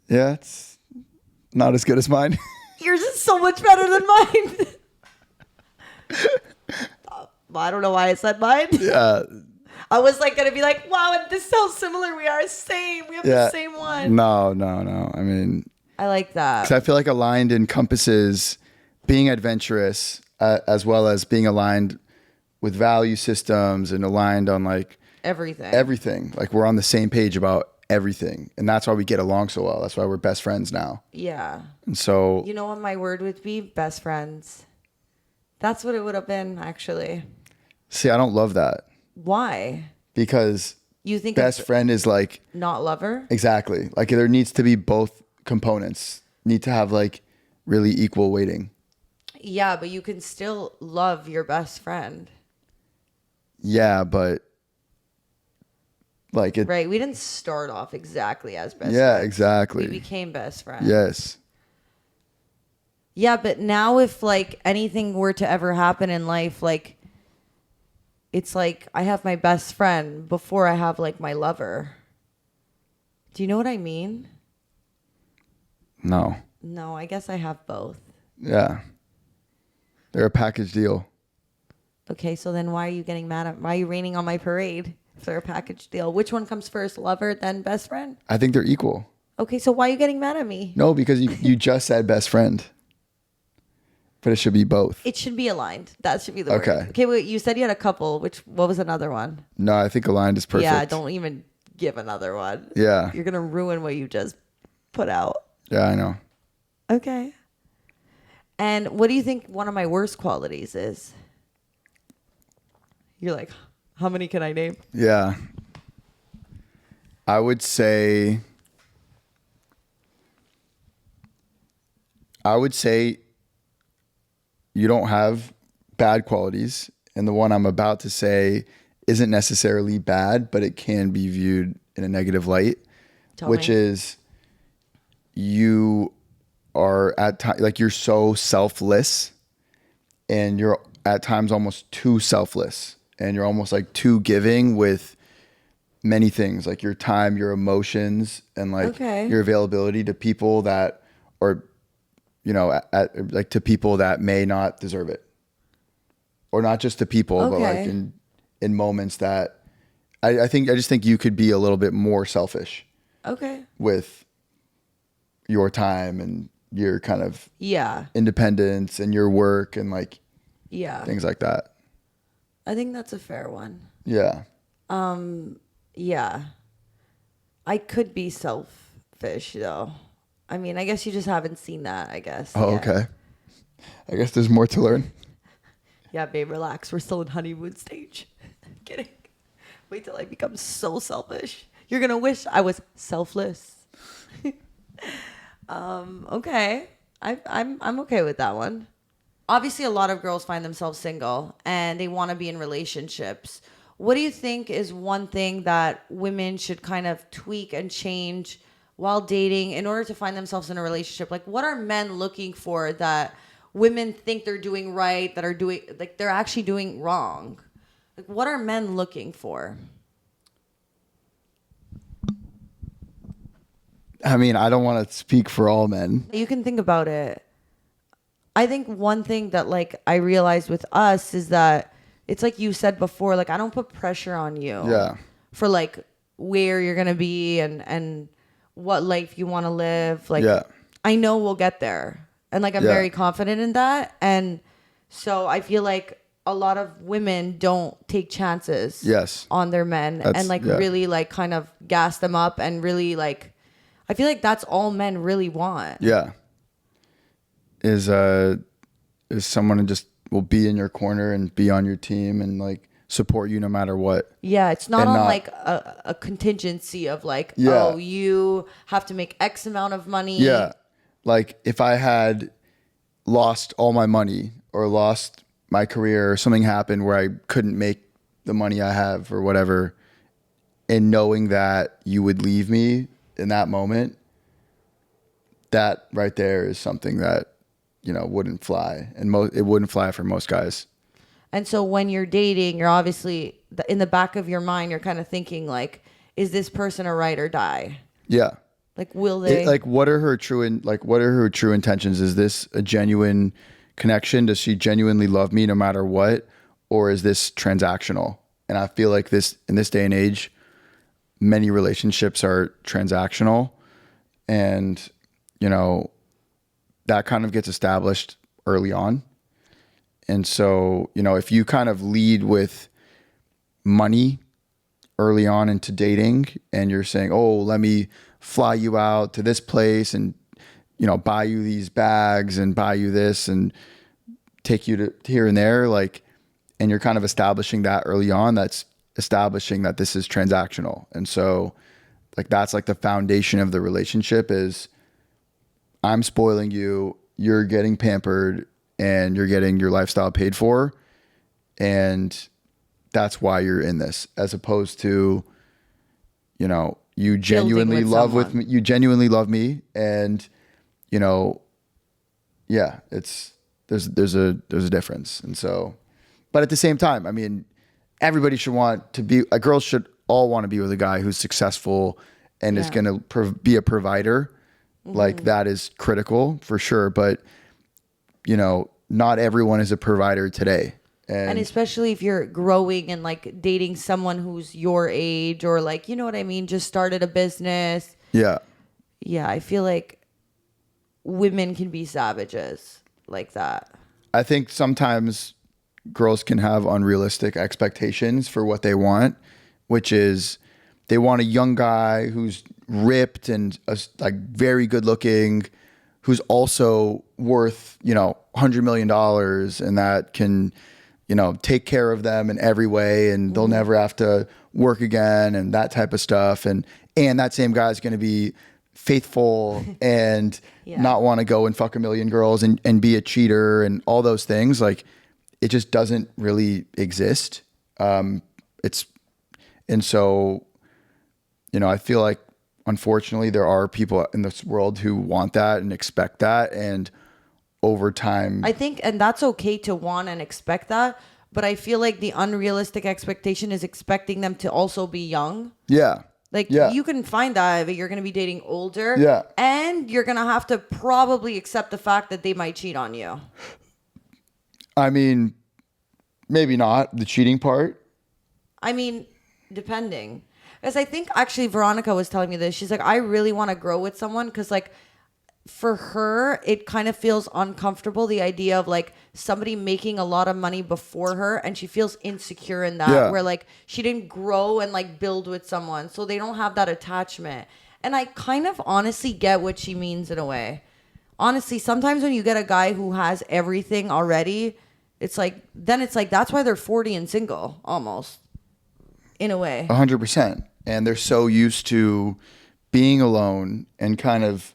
Yeah, it's not as good as mine. Yours is so much better than mine. I don't know why I said mine. Yeah. I was like gonna be like, wow, this is how similar we are. Same. We have the same one. No. I mean, I like that. 'cause I feel like aligned encompasses being adventurous as well as being aligned with value systems and aligned on like everything. Like we're on the same page about everything. And that's why we get along so well. That's why we're best friends now. Yeah. And so. You know what my word would be? Best friends. That's what it would have been, actually. See, I don't love that. Why? Because you think best friend is like. Not lover? Exactly. Like there needs to be both components. Need to have like really equal weighting. Yeah, but you can still love your best friend. Yeah, but like it. Right. We didn't start off exactly as best friends. Yeah, exactly. We became best friends. Yes. Yeah, but now if like anything were to ever happen in life, like it's like I have my best friend before I have like my lover. Do you know what I mean? No. No, I guess I have both. Yeah. They're a package deal. Okay, so then why are you raining on my parade if they're a package deal? Which one comes first, lover, then best friend? I think they're equal. Okay, so why are you getting mad at me? No, because you just said best friend. But it should be both. It should be aligned. That should be the word. Okay. Okay, wait, you said you had a couple. What was another one? No, I think aligned is perfect. Yeah, don't even give another one. Yeah. You're going to ruin what you just put out. Yeah, I know. Okay. And what do you think one of my worst qualities is? You're like, how many can I name? Yeah. I would say you don't have bad qualities. And the one I'm about to say isn't necessarily bad, but it can be viewed in a negative light, which is you are at times like you're so selfless and you're at times almost too selfless and you're almost like too giving with many things like your time, your emotions, and like your availability to people that are, like to people that may not deserve it, or not just to people, but like in moments that I just think you could be a little bit more selfish. Okay. With your time and your kind of independence and your work and like things like that. I think that's a fair one. Yeah. Yeah. I could be selfish though. I mean, I guess you just haven't seen that, I guess. Oh, yet. okay. I guess there's more to learn. Yeah, babe, relax. We're still in honeymoon stage. Kidding. Wait till I become so selfish. You're going to wish I was selfless. Okay. I'm okay with that one. Obviously, a lot of girls find themselves single and they want to be in relationships. What do you think is one thing that women should kind of tweak and change while dating in order to find themselves in a relationship? Like, what are men looking for that women think they're doing right, that are doing, like, they're actually doing wrong. Like, what are men looking for? I mean, I don't want to speak for all men. You can think about it. I think one thing that, like, I realized with us is that it's like you said before, like, I don't put pressure on you Yeah. for, like, where you're going to be and what life you want to live. Like, Yeah. I know we'll get there. And, like, I'm Yeah. very confident in that. And so I feel like a lot of women don't take chances Yes. on their men and, like, really, like, kind of gas them up and really, like, I feel like that's all men really want. Yeah. Is someone who just will be in your corner and be on your team and like support you no matter what. Yeah, it's not And on not- like a contingency of like, Yeah. oh, you have to make X amount of money. Yeah. Like if I had lost all my money or lost my career or something happened where I couldn't make the money I have or whatever, and knowing that you would leave me in that moment, that right there is something that, you know, wouldn't fly. And it wouldn't fly for most guys. And so when you're dating, you're obviously in the back of your mind, you're kind of thinking like, is this person a ride or die? Yeah. Like, will they? What are her true intentions? Is this a genuine connection? Does she genuinely love me no matter what? Or is this transactional? And I feel like in this day and age, many relationships are transactional, and, you know, that kind of gets established early on. And so, you know, if you kind of lead with money early on into dating and you're saying, oh, let me fly you out to this place and, you know, buy you these bags and buy you this and take you to here and there, like, and you're kind of establishing that early on, that's establishing that this is transactional. And so, like, that's like the foundation of the relationship is I'm spoiling you, you're getting pampered, and you're getting your lifestyle paid for. And that's why you're in this, as opposed to, you know, you genuinely love me, you genuinely love me. And, you know, yeah, there's a difference. And so, but at the same time, I mean, everybody should want to be, a girl should all want to be with a guy who's successful and is going to be a provider. Like, that is critical for sure. But, you know, not everyone is a provider today. And especially if you're growing and like dating someone who's your age or like, you know what I mean? Just started a business. Yeah. Yeah. I feel like women can be savages like that. I think sometimes girls can have unrealistic expectations for what they want, which is they want a young guy who's ripped and like very good looking, who's also worth, you know, $100 million and that can, you know, take care of them in every way and they'll never have to work again and that type of stuff. And that same guy is going to be faithful and not want to go and fuck a million girls and be a cheater and all those things. Like, it just doesn't really exist. And so, you know, I feel like, unfortunately, there are people in this world who want that and expect that. And over time, I think, and that's okay to want and expect that. But I feel like the unrealistic expectation is expecting them to also be young. Yeah. Like, yeah. you can find that, but you're going to be dating older. Yeah. And you're going to have to probably accept the fact that they might cheat on you. I mean, maybe not the cheating part. I mean, depending. Because I think actually Veronica was telling me this. She's like, I really want to grow with someone because, like, for her, it kind of feels uncomfortable, the idea of like somebody making a lot of money before her, and she feels insecure in that, where like she didn't grow and like build with someone, so they don't have that attachment. And I kind of honestly get what she means in a way. Honestly, sometimes when you get a guy who has everything already, it's like that's why they're 40 and single almost, in a way. 100%. And they're so used to being alone and kind of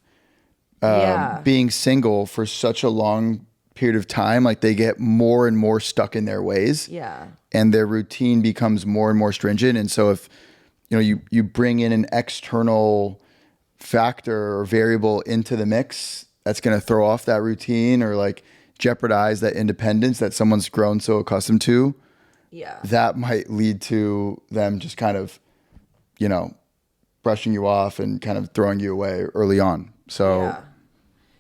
being single for such a long period of time. Like, they get more and more stuck in their ways. Yeah. And their routine becomes more and more stringent. And so if, you know, you bring in an external factor or variable into the mix, that's going to throw off that routine or like jeopardize that independence that someone's grown so accustomed to, Yeah. that might lead to them just kind of, you know, brushing you off and kind of throwing you away early on. So, Yeah.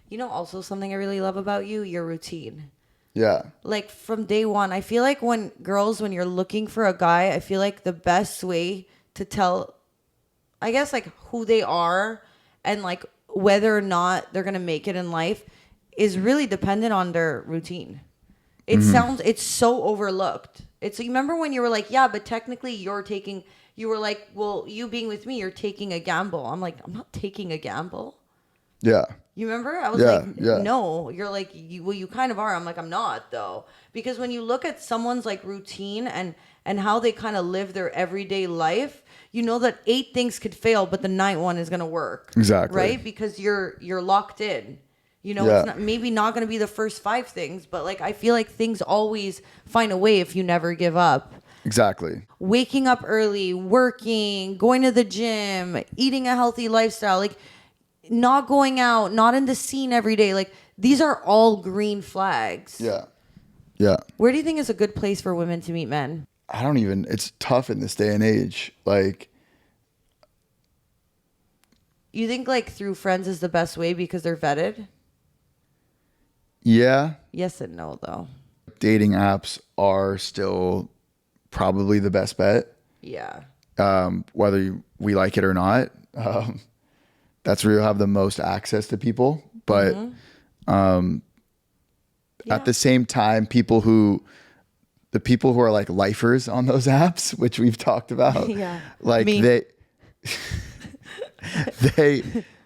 You know, also something I really love about you, your routine. yeah. Like from day one, I feel like when you're looking for a guy, I feel like the best way to tell, I guess, like who they are and like whether or not they're going to make it in life is really dependent on their routine. It's so overlooked. It's, you remember when you were like, yeah, but technically you were like, well, you being with me, you're taking a gamble. I'm like, I'm not taking a gamble. Yeah. You remember? I was Yeah, like, yeah. no. You're like, well, you kind of are. I'm like, I'm not, though. Because when you look at someone's like routine and how they kind of live their everyday life, you know that 8 things could fail, but the ninth one is going to work. Exactly. Right? Because you're locked in. You know, Yeah. it's not maybe not going to be the first 5 things, but like I feel like things always find a way if you never give up. Exactly. Waking up early, working, going to the gym, eating a healthy lifestyle, like not going out, not in the scene every day. Like these are all green flags. Yeah. Yeah. Where do you think is a good place for women to meet men? It's tough in this day and age. Like, You think like through friends is the best way because they're vetted? yeah, Yes and no, though. dating apps are still probably the best bet. Yeah. Whether we like it or not. That's where you'll have the most access to people. But at the same time, the people who are like lifers on those apps, which we've talked about, Yeah. like Me.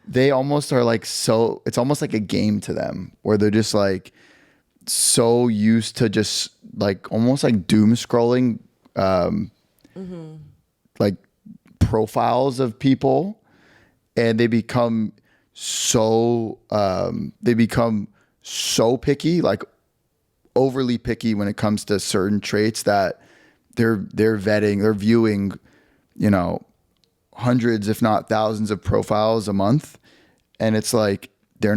they almost are like, so it's almost like a game to them where they're just like so used to just like almost like doom scrolling like profiles of people, and they become so picky, like overly picky when it comes to certain traits that they're viewing, you know, hundreds if not thousands of profiles a month, and it's like there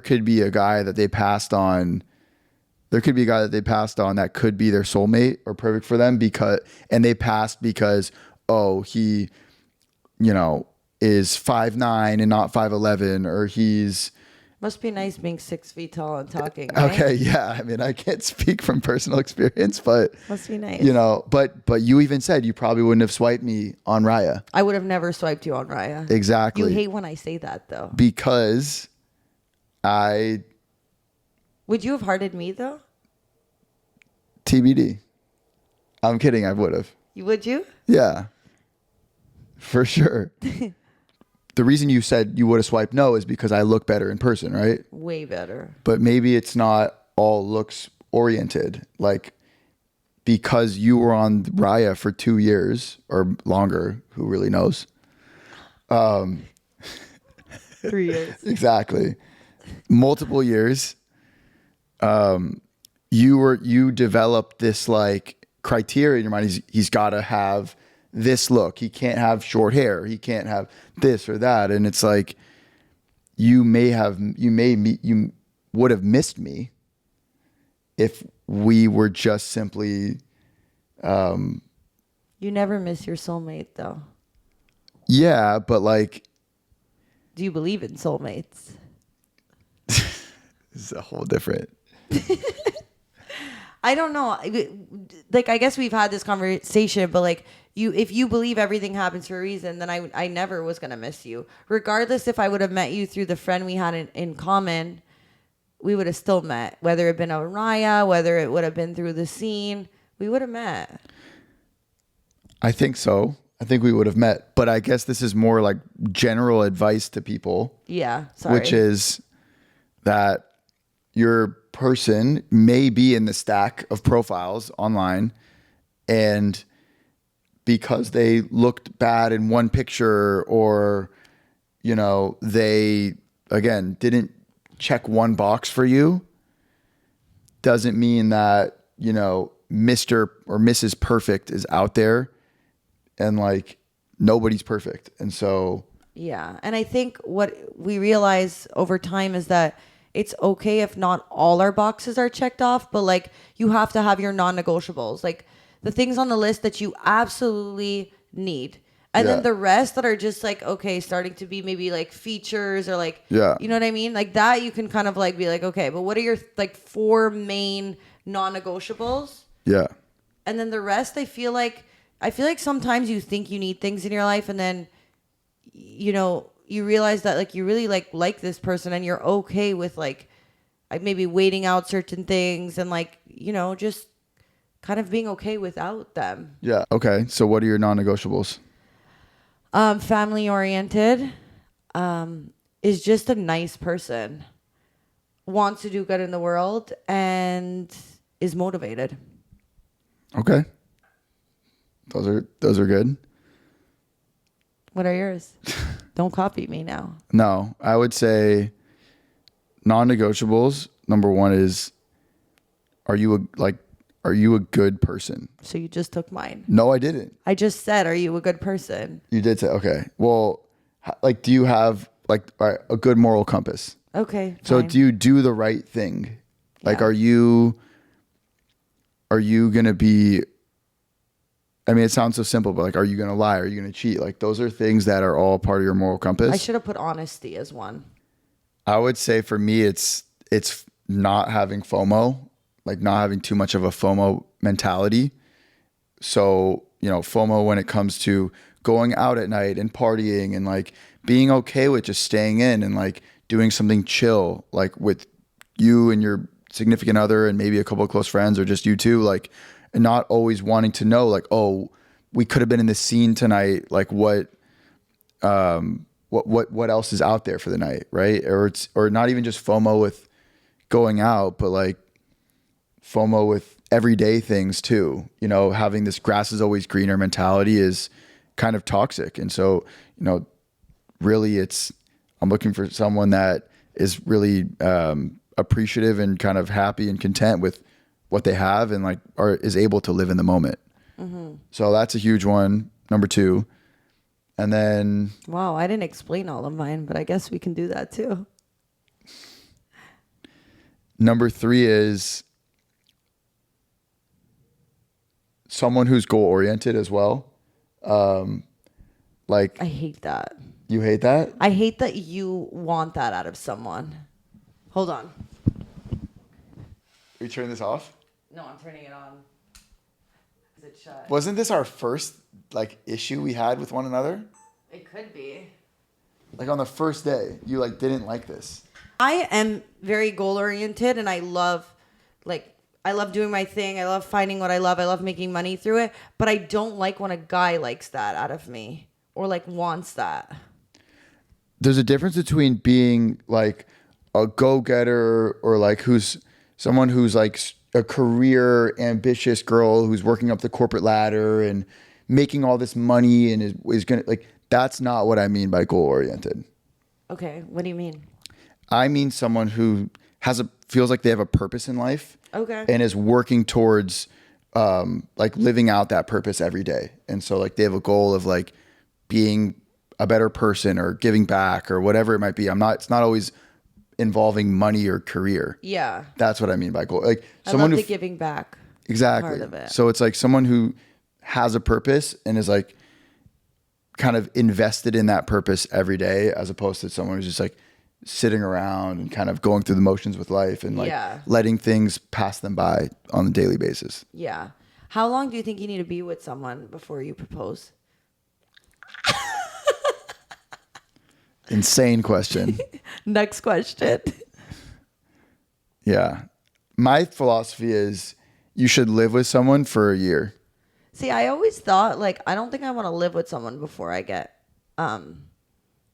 could be a guy that they passed on that could be their soulmate or perfect for them and they passed because, oh, he, you know, is 5'9" and not 5'11", or he's Must be nice being 6 feet tall and talking. Right? okay. Yeah. I mean, I can't speak from personal experience, but Must be nice. you know, but you even said you probably wouldn't have swiped me on Raya. I would have never swiped you on Raya. Exactly. You hate when I say that, though. Because Would you have hearted me, though? TBD. I'm kidding. I would have. Would you? Yeah, for sure. The reason you said you would have swiped no is because I look better in person, right? Way better. But maybe it's not all looks oriented. Like, because you were on Raya for 2 years or longer, who really knows? 3 years. Exactly. Multiple years. You developed this like criteria in your mind. He's got to have this look. He can't have short hair. He can't have this or that. And it's like, you would have missed me if we were just simply, You never miss your soulmate, though. yeah, but like, Do you believe in soulmates? this is a whole different. I don't know. Like, I guess we've had this conversation, but like, if you believe everything happens for a reason, then I never was going to miss you. Regardless if I would have met you through the friend we had in common, we would have still met. Whether it been a Raya, whether it would have been through the scene, we would have met. I think so. I think we would have met. But I guess this is more like general advice to people. Yeah, sorry. Which is that your person may be in the stack of profiles online, and because they looked bad in one picture, or, you know, they, again, didn't check one box for you, doesn't mean that, you know, Mr. or Mrs. Perfect is out there, and like nobody's perfect. And so, yeah. And I think what we realize over time is that it's okay if not all our boxes are checked off, but like you have to have your non-negotiables, like the things on the list that you absolutely need. And Yeah. then the rest that are just like, okay, starting to be maybe like features or like, Yeah. you know what I mean? Like that you can kind of like be like, okay, but what are your like 4 main non-negotiables? Yeah. And then the rest, I feel like sometimes you think you need things in your life and then, you realize that like you really like this person and you're okay with like maybe waiting out certain things and like, just kind of being okay without them. Yeah. Okay. So what are your non-negotiables? Family oriented, is just a nice person, wants to do good in the world, and is motivated. Okay. Those are good. What are yours? Don't copy me now. No, I would say non-negotiables. Number one is, are you a good person? So you just took mine. No, I didn't. I just said, are you a good person? You did say, okay. Well, like, do you have like a good moral compass? Okay. So fine. do you do the right thing? Like, Yeah. are you going to be, I mean, it sounds so simple, but like, are you going to lie? Are you going to cheat? Like, those are things that are all part of your moral compass. I should have put honesty as one. I would say for me, it's not having FOMO, like not having too much of a FOMO mentality. So, FOMO when it comes to going out at night and partying and like being okay with just staying in and like doing something chill, like with you and your significant other and maybe a couple of close friends or just you two, like, and not always wanting to know like, oh, we could have been in this scene tonight. Like what else is out there for the night, right? Or not even just FOMO with going out, but like FOMO with everyday things too. Having this grass is always greener mentality is kind of toxic. And so, really I'm looking for someone that is really appreciative and kind of happy and content with what they have and like is able to live in the moment. Mm-hmm. So that's a huge one. Number 2. And then, Wow, I didn't explain all of mine, but I guess we can do that too. number 3 is someone who's goal oriented as well. Like, I hate that. you hate that? I hate that you want that out of someone. Hold on. Are you turning this off? No, I'm turning it on. Is it shut? Wasn't this our first like issue we had with one another? It could be. Like on the first day, you like didn't like this. I am very goal oriented and I love doing my thing. I love finding what I love. I love making money through it. But I don't like when a guy likes that out of me or like wants that. There's a difference between being like a go-getter or like someone who's like a career ambitious girl who's working up the corporate ladder and making all this money and is going to like, that's not what I mean by goal oriented. Okay. What do you mean? I mean someone who feels like they have a purpose in life. Okay. And is working towards like living out that purpose every day. And so like they have a goal of like being a better person or giving back or whatever it might be. It's not always involving money or career. Yeah. That's what I mean by goal. Like I someone love who the giving back exactly part of it. So it's like someone who has a purpose and is like kind of invested in that purpose every day, as opposed to someone who's just like sitting around and kind of going through the motions with life and like letting things pass them by on a daily basis. Yeah. How long do you think you need to be with someone before you propose? Insane question. Next question. Yeah. My philosophy is you should live with someone for a year. See, I always thought like I don't think I want to live with someone before I get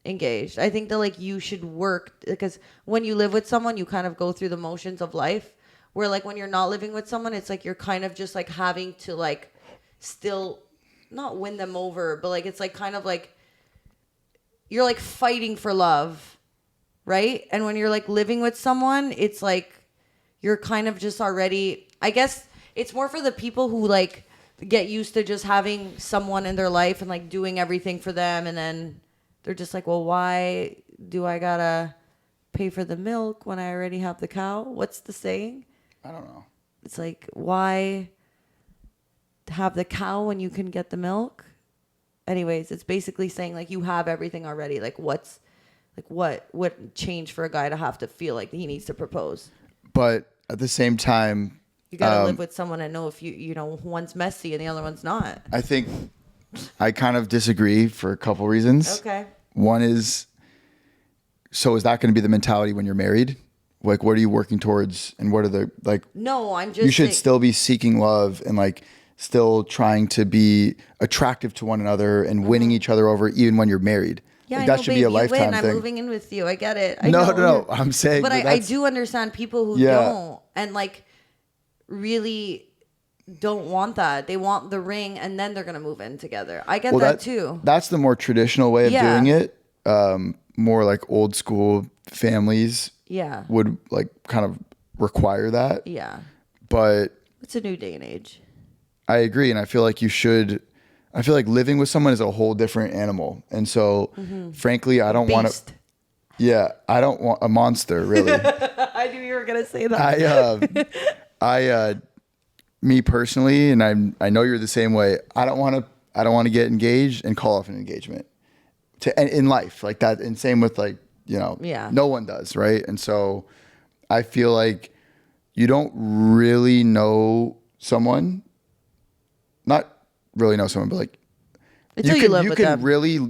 engaged. I think that like you should work, because when you live with someone, you kind of go through the motions of life. Where like when you're not living with someone, it's like you're kind of just like having to like still not win them over, but like it's like kind of like you're like fighting for love, right? And when you're like living with someone, it's like you're kind of just already, I guess it's more for the people who like get used to just having someone in their life and like doing everything for them, and then they're just like, well, why do I gotta pay for the milk when I already have the cow? What's the saying? I don't know. It's like, why have the cow when you can get the milk? Anyways, it's basically saying like you have everything already. Like what change for a guy to have to feel like he needs to propose? But at the same time, You got to live with someone and know if you know, one's messy and the other one's not. I think I kind of disagree for a couple reasons. Okay. One is, so is that going to be the mentality when you're married? Like, what are you working towards, and what are the, like, No, I'm just you should saying, still be seeking love and like still trying to be attractive to one another and winning each other over even when you're married. yeah, Like, I that know, should babe, be a you lifetime win. thing. I'm moving in with you. I get it. I No, know. no, I'm saying, But I that's- do understand people who Yeah. don't and like really don't want that. They want the ring and then they're going to move in together. I get that too. That's the more traditional way of Yeah. doing it. More like old school families Yeah. would like kind of require that. Yeah. But It's a new day and age. I agree. And I feel like I feel like living with someone is a whole different animal. And so frankly, I don't want Beast. to, yeah, I don't want a monster really. I knew you were going to say that. Me personally, and I know you're the same way. I don't want to get engaged and call off an engagement in life like that. And same with like, you know, Yeah. no one does. Right. And so I feel like you don't really know someone, not really know someone, but like Until you live with them.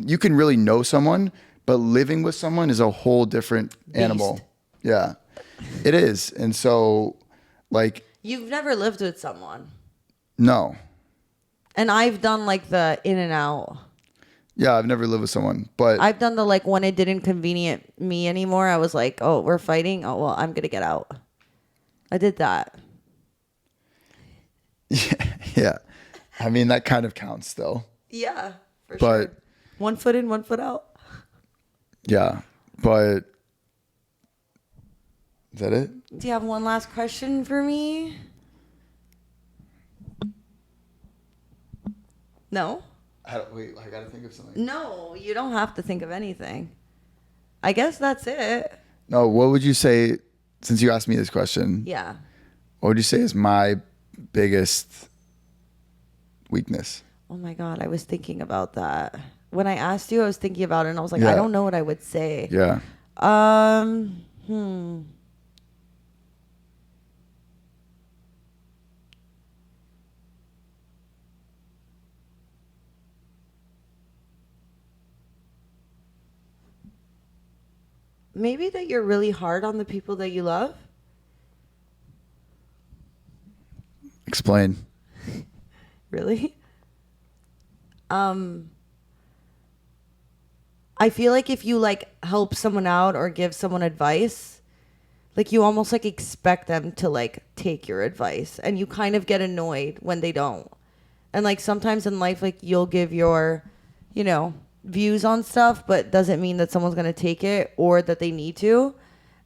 you can really know someone, but living with someone is a whole different animal. Yeah, it is. And so like, You've never lived with someone. no. And I've done like the in and out. Yeah, I've never lived with someone, but I've done the like when it didn't convenient me anymore. I was like, oh, we're fighting. Oh, well, I'm going to get out. I did that. yeah. I mean, that kind of counts still. Yeah, for But- sure. 1 foot in, 1 foot out. Yeah, but is that it? Do you have one last question for me? No? Wait, I gotta think of something. No, you don't have to think of anything. I guess that's it. No, what would you say, since you asked me this question, Yeah. what would you say is my biggest weakness? Oh my God, I was thinking about that. When I asked you, I was thinking about it and I was like, Yeah. I don't know what I would say. Yeah. Maybe that you're really hard on the people that you love. Explain. Really? I feel like if you like help someone out or give someone advice, like you almost like expect them to like take your advice and you kind of get annoyed when they don't. And like sometimes in life, like you'll give your, you know, views on stuff, but doesn't mean that someone's going to take it or that they need to.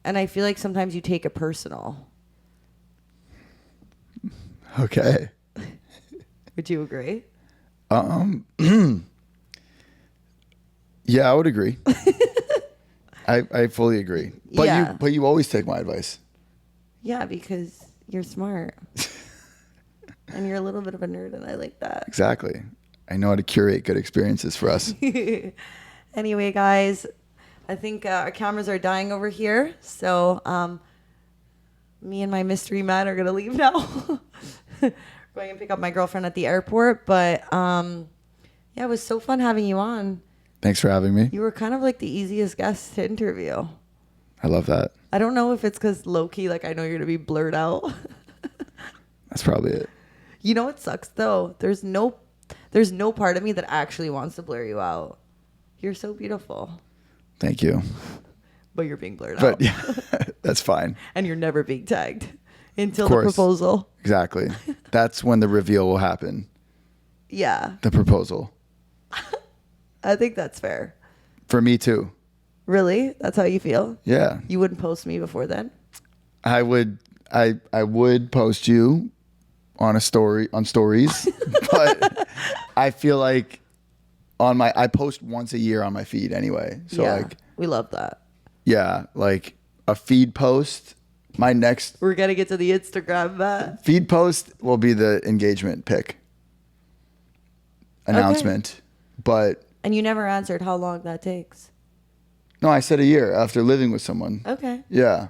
And I feel like sometimes you take it personal. Okay. Would you agree? Yeah, I would agree. I fully agree. But Yeah. you always take my advice. Yeah, because you're smart. And you're a little bit of a nerd, and I like that. Exactly. I know how to curate good experiences for us. Anyway, guys, I think our cameras are dying over here. So me and my mystery man are going to leave now. Going and pick up my girlfriend at the airport. But yeah, it was so fun having you on. Thanks for having me. You were kind of like the easiest guest to interview. I love that. I don't know if it's because low-key, like I know you're going to be blurred out. That's probably it. You know what sucks though? There's no part of me that actually wants to blur you out. You're so beautiful. Thank you. But you're being blurred But out. yeah, that's fine. And you're never being tagged until Of the course. proposal. Exactly. That's when the reveal will happen. Yeah. The proposal. I think that's fair. For me too. Really? That's how you feel? Yeah. You wouldn't post me before then? I would post you on stories, but I feel like I post once a year on my feed anyway. So yeah. like, We love that. yeah, like a feed post. My next We're gonna get to the Instagram. feed post will be the engagement pic announcement. But And you never answered how long that takes. no, I said a year after living with someone. Okay. Yeah.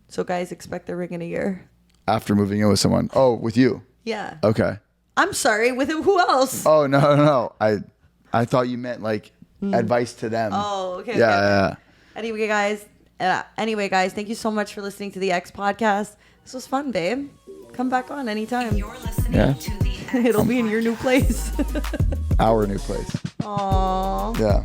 So guys, expect the ring in a year. After moving in with someone. Oh, with you. Yeah. Okay. I'm sorry. With who else? Oh, no. I thought you meant like advice to them. Oh, okay. Yeah. Anyway, guys, thank you so much for listening to the X podcast. This was fun, babe. Come back on anytime. You're listening Yeah. to the X It'll be in your new place. Our new place. Aww. Yeah.